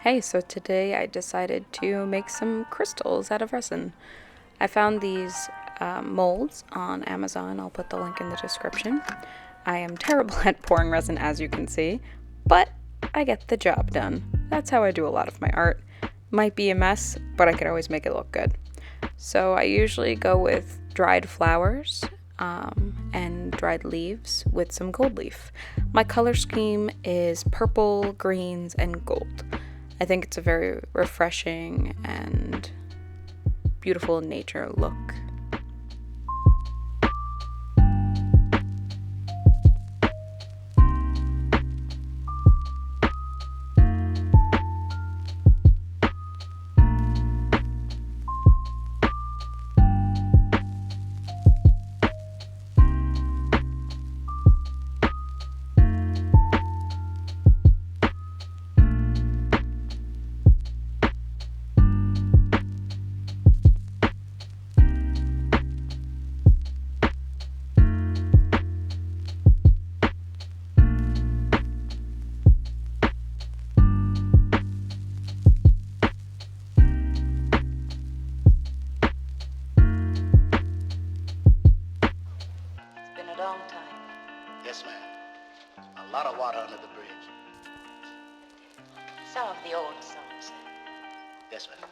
Hey, so today I decided to make some crystals out of resin. I found these molds on Amazon. I'll put the link in the description. I am terrible at pouring resin, as you can see, but I get the job done. That's how I do a lot of my art. Might be a mess, but I could always make it look good. So I usually go with dried flowers and dried leaves with some gold leaf. My color scheme is purple, greens, and gold. I think it's a very refreshing and beautiful in nature look. Been a long time. Yes, ma'am. A lot of water under the bridge. Some of the old songs. Yes, ma'am.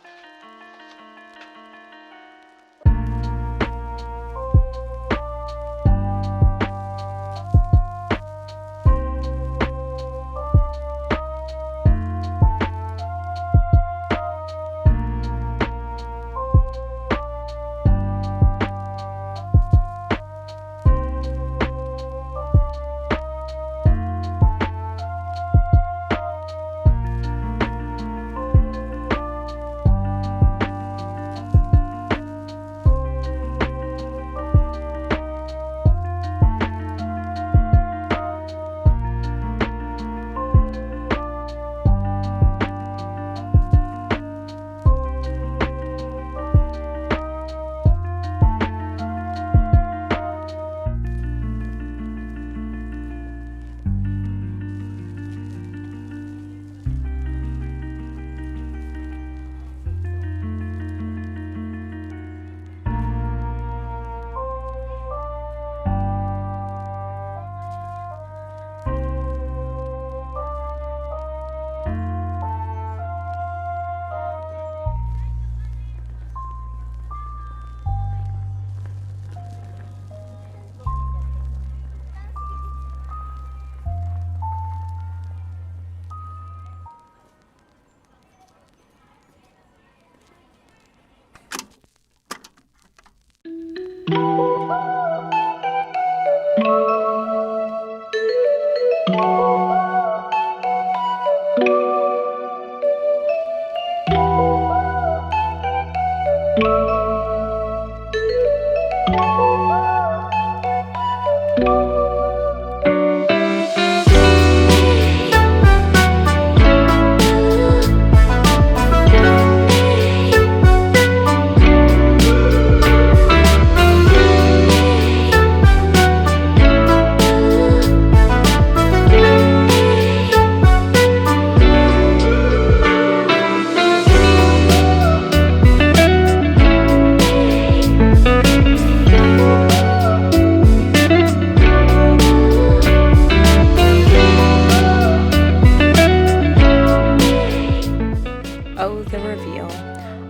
Oh, the reveal.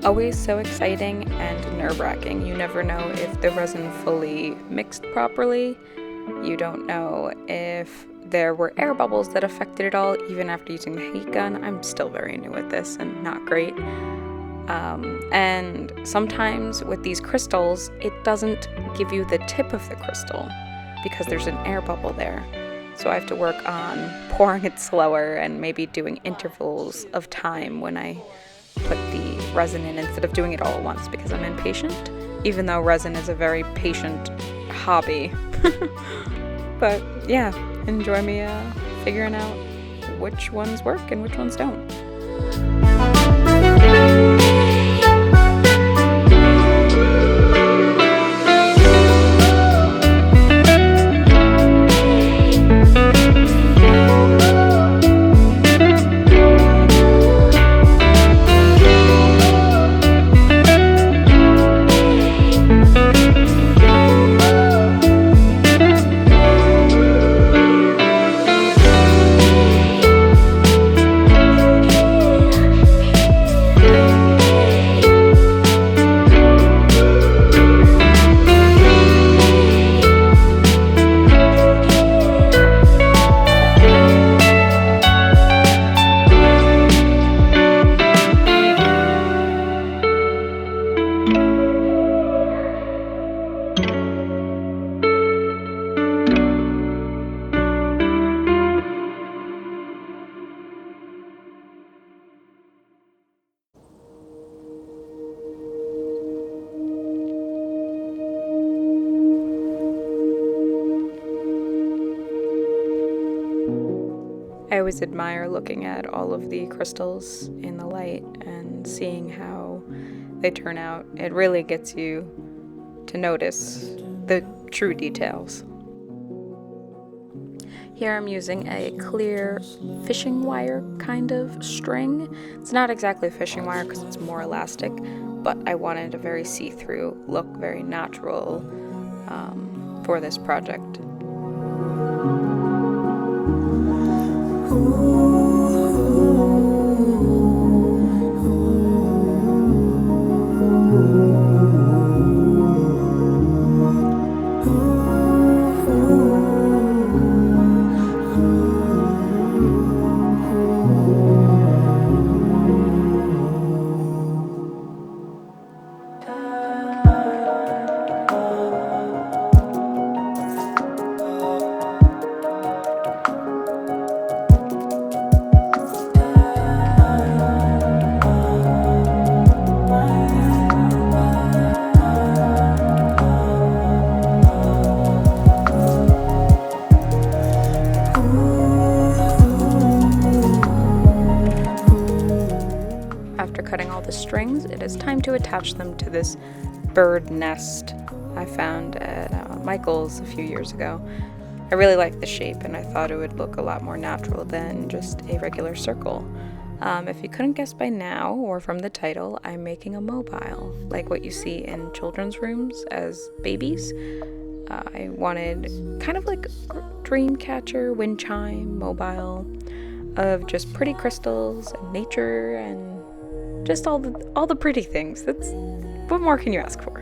Always so exciting and nerve-wracking. You never know if the resin fully mixed properly. You don't know if there were air bubbles that affected it all, even after using the heat gun. I'm still very new at this and not great. And sometimes with these crystals, it doesn't give you the tip of the crystal because there's an air bubble there. So I have to work on pouring it slower and maybe doing intervals of time when I put the resin in instead of doing it all at once because I'm impatient, even though resin is a very patient hobby. But yeah, enjoy me figuring out which ones work and which ones don't. I always admire looking at all of the crystals in the light and seeing how they turn out. It really gets you to notice the true details. Here I'm using a clear fishing wire kind of string. It's not exactly fishing wire because it's more elastic, but I wanted a very see-through look, very natural for this project. After cutting all the strings, it is time to attach them to this bird nest I found at Michael's a few years ago. I really liked the shape and I thought it would look a lot more natural than just a regular circle. If you couldn't guess by now or from the title, I'm making a mobile, like what you see in children's rooms as babies. I wanted kind of like a dream catcher, wind chime, mobile of just pretty crystals and nature and just all the pretty things. What more can you ask for?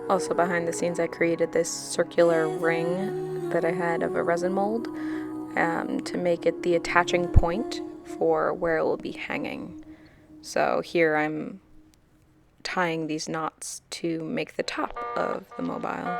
Also behind the scenes, I created this circular ring that I had of a resin mold to make it the attaching point for where it will be hanging. So here I'm tying these knots to make the top of the mobile.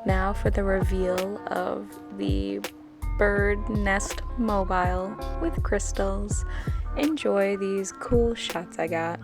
Now for the reveal of the bird nest mobile with crystals. Enjoy these cool shots I got.